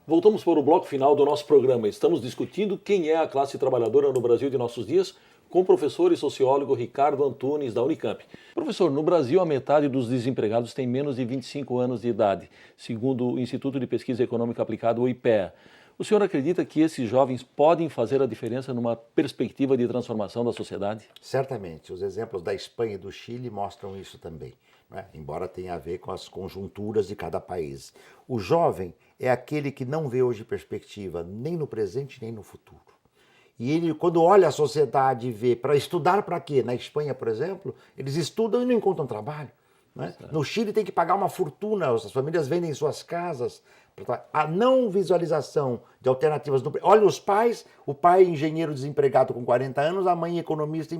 Voltamos para o bloco final do nosso programa. Estamos discutindo quem é a classe trabalhadora no Brasil de nossos dias, com o professor e sociólogo Ricardo Antunes, da Unicamp. Professor, no Brasil a metade dos desempregados tem menos de 25 anos de idade, segundo o Instituto de Pesquisa Econômica Aplicada, o IPEA. O senhor acredita que esses jovens podem fazer a diferença numa perspectiva de transformação da sociedade? Certamente. Os exemplos da Espanha e do Chile mostram isso também, né? Embora tenha a ver com as conjunturas de cada país. O jovem é aquele que não vê hoje perspectiva nem no presente nem no futuro. E ele, quando olha a sociedade e vê para estudar para quê? Na Espanha, por exemplo, eles estudam e não encontram trabalho, né? No Chile tem que pagar uma fortuna, as famílias vendem suas casas. A não visualização de alternativas. Olha os pais, o pai engenheiro desempregado com 40 anos, a mãe economista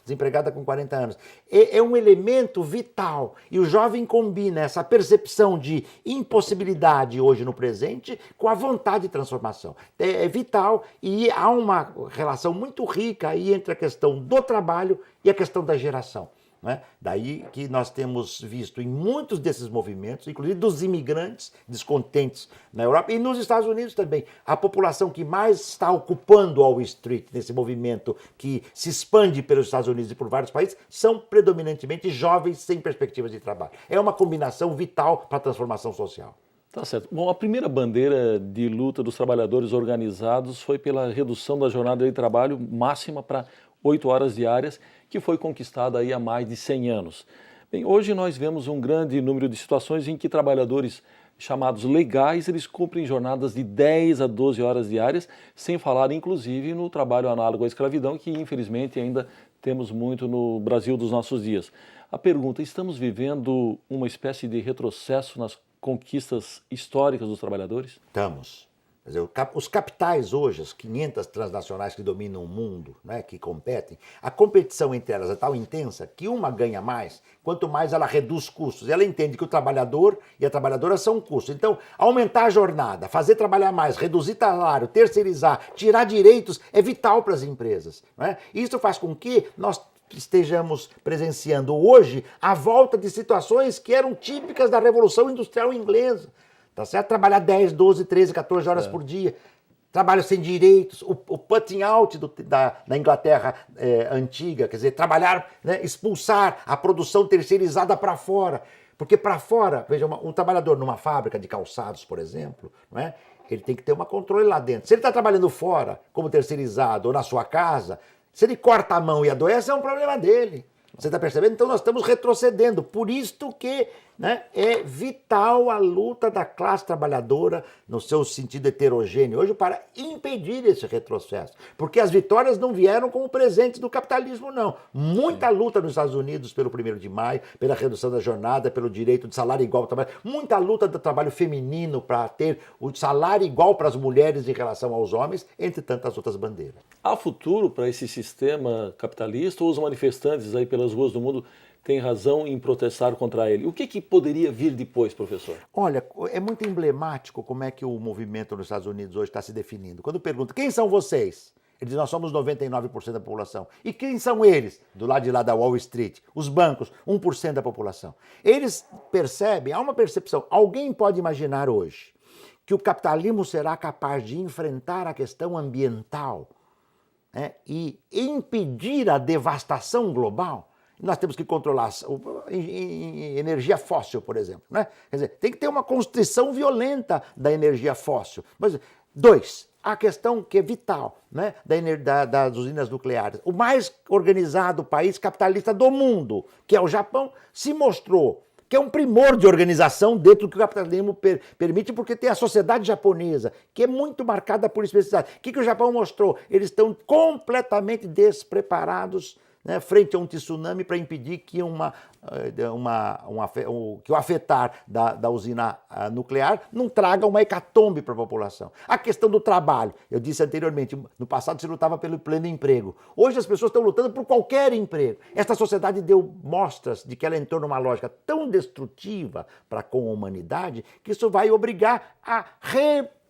desempregada com 40 anos. É um elemento vital. E o jovem combina essa percepção de impossibilidade hoje no presente com a vontade de transformação. É vital e há uma relação muito rica aí entre a questão do trabalho e a questão da geração. Né? Daí que nós temos visto em muitos desses movimentos, inclusive dos imigrantes descontentes na Europa e nos Estados Unidos também, a população que mais está ocupando Wall Street nesse movimento que se expande pelos Estados Unidos e por vários países são predominantemente jovens sem perspectivas de trabalho. É uma combinação vital para a transformação social. Tá certo. Bom, a primeira bandeira de luta dos trabalhadores organizados foi pela redução da jornada de trabalho máxima para 8 horas diárias, que foi conquistada aí há mais de 100 anos. Bem, hoje nós vemos um grande número de situações em que trabalhadores chamados legais, eles cumprem jornadas de 10 a 12 horas diárias, sem falar inclusive no trabalho análogo à escravidão, que infelizmente ainda temos muito no Brasil dos nossos dias. A pergunta, estamos vivendo uma espécie de retrocesso nas conquistas históricas dos trabalhadores? Estamos. Quer dizer, os capitais hoje, as 500 transnacionais que dominam o mundo, né, que competem, a competição entre elas é tão intensa que uma ganha mais, quanto mais ela reduz custos. Ela entende que o trabalhador e a trabalhadora são um custo. Então, aumentar a jornada, fazer trabalhar mais, reduzir salário, terceirizar, tirar direitos é vital para as empresas. Né? Isso faz com que nós estejamos presenciando hoje a volta de situações que eram típicas da Revolução Industrial Inglesa. Tá certo? Trabalhar 10, 12, 13, 14 horas por dia. Trabalho sem direitos. O putting out da Inglaterra antiga, quer dizer, trabalhar, né, expulsar a produção terceirizada para fora. Porque para fora, veja, um trabalhador numa fábrica de calçados, por exemplo, não é? Ele tem que ter um controle lá dentro. Se ele está trabalhando fora, como terceirizado, ou na sua casa, se ele corta a mão e adoece, é um problema dele. Você está percebendo? Então nós estamos retrocedendo. Por isto que, né, é vital a luta da classe trabalhadora no seu sentido heterogêneo hoje para impedir esse retrocesso. Porque as vitórias não vieram como presentes do capitalismo, não. Muita luta nos Estados Unidos pelo 1º de maio, pela redução da jornada, pelo direito de salário igual ao trabalho. Muita luta do trabalho feminino para ter o salário igual para as mulheres em relação aos homens, entre tantas outras bandeiras. Há futuro para esse sistema capitalista ou os manifestantes aí pelas ruas do mundo têm razão em protestar contra ele? O que poderia vir depois, professor? Olha, é muito emblemático como é que o movimento nos Estados Unidos hoje está se definindo. Quando pergunta, quem são vocês? Eles dizem, nós somos 99% da população. E quem são eles? Do lado de lá da Wall Street, os bancos, 1% da população. Eles percebem, há uma percepção, alguém pode imaginar hoje que o capitalismo será capaz de enfrentar a questão ambiental, né, e impedir a devastação global? Nós temos que controlar energia fóssil, por exemplo. Né? Quer dizer, tem que ter uma constrição violenta da energia fóssil. Mas, 2, a questão que é vital, né, das usinas nucleares. O mais organizado país capitalista do mundo, que é o Japão, se mostrou que é um primor de organização dentro do que o capitalismo permite, porque tem a sociedade japonesa, que é muito marcada por especificidade. O que o Japão mostrou? Eles estão completamente despreparados, né, frente a um tsunami para impedir que que o afetar da usina nuclear não traga uma hecatombe para a população. A questão do trabalho, eu disse anteriormente, no passado se lutava pelo pleno emprego. Hoje as pessoas estão lutando por qualquer emprego. Esta sociedade deu mostras de que ela entrou numa lógica tão destrutiva para com a humanidade que isso vai obrigar a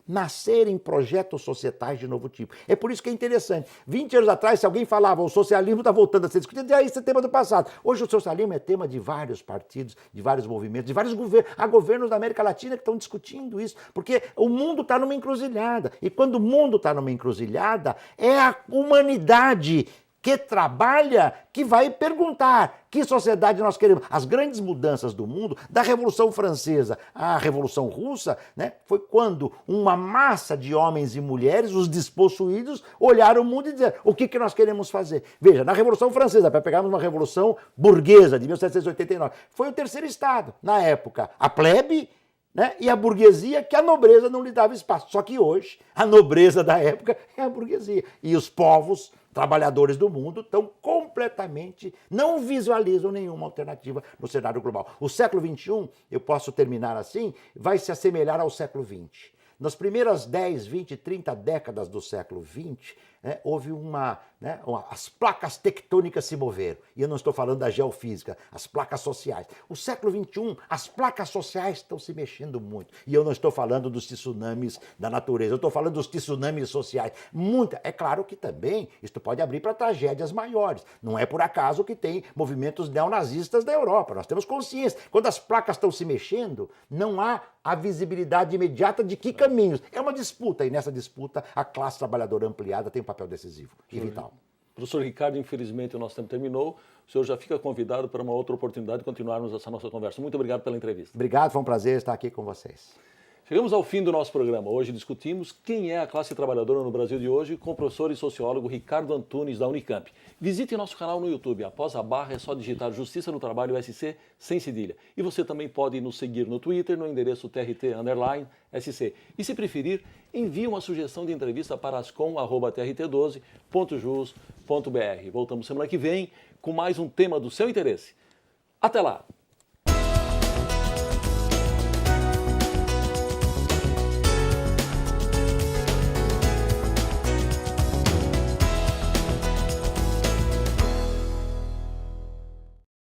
nascerem projetos societais de novo tipo. É por isso que é interessante. 20 anos atrás, se alguém falava o socialismo está voltando a ser discutido, isso é tema do passado. Hoje o socialismo é tema de vários partidos, de vários movimentos, de vários governos. Há governos da América Latina que estão discutindo isso, porque o mundo está numa encruzilhada. E quando o mundo está numa encruzilhada, é a humanidade que trabalha, que vai perguntar que sociedade nós queremos. As grandes mudanças do mundo, da Revolução Francesa à Revolução Russa, né, foi quando uma massa de homens e mulheres, os despossuídos, olharam o mundo e disseram, o que nós queremos fazer? Veja, na Revolução Francesa, para pegarmos uma revolução burguesa de 1789, foi o terceiro Estado. Na época, a plebe, né, e a burguesia, que a nobreza não lhe dava espaço. Só que hoje, a nobreza da época é a burguesia. E os povos trabalhadores do mundo estão completamente, não visualizam nenhuma alternativa no cenário global. O século XXI, eu posso terminar assim, vai se assemelhar ao século XX. Nas primeiras 10, 20, 30 décadas do século XX, né, houve as placas tectônicas se moveram. E eu não estou falando da geofísica, as placas sociais. O século XXI, as placas sociais estão se mexendo muito. E eu não estou falando dos tsunamis da natureza, eu estou falando dos tsunamis sociais. É claro que também isto pode abrir para tragédias maiores. Não é por acaso que tem movimentos neonazistas da Europa. Nós temos consciência. Quando as placas estão se mexendo, não há a visibilidade imediata de que caminhos. É uma disputa, e nessa disputa a classe trabalhadora ampliada tem um papel decisivo e vital. Professor Ricardo, infelizmente o nosso tempo terminou. O senhor já fica convidado para uma outra oportunidade de continuarmos essa nossa conversa. Muito obrigado pela entrevista. Obrigado, foi um prazer estar aqui com vocês. Chegamos ao fim do nosso programa. Hoje discutimos quem é a classe trabalhadora no Brasil de hoje com o professor e sociólogo Ricardo Antunes, da Unicamp. Visite nosso canal no YouTube. Após a barra é só digitar Justiça no Trabalho SC sem cedilha. E você também pode nos seguir no Twitter, no endereço TRT_SC. E se preferir, envie uma sugestão de entrevista para ascom@trt12.jus.br. Voltamos semana que vem com mais um tema do seu interesse. Até lá!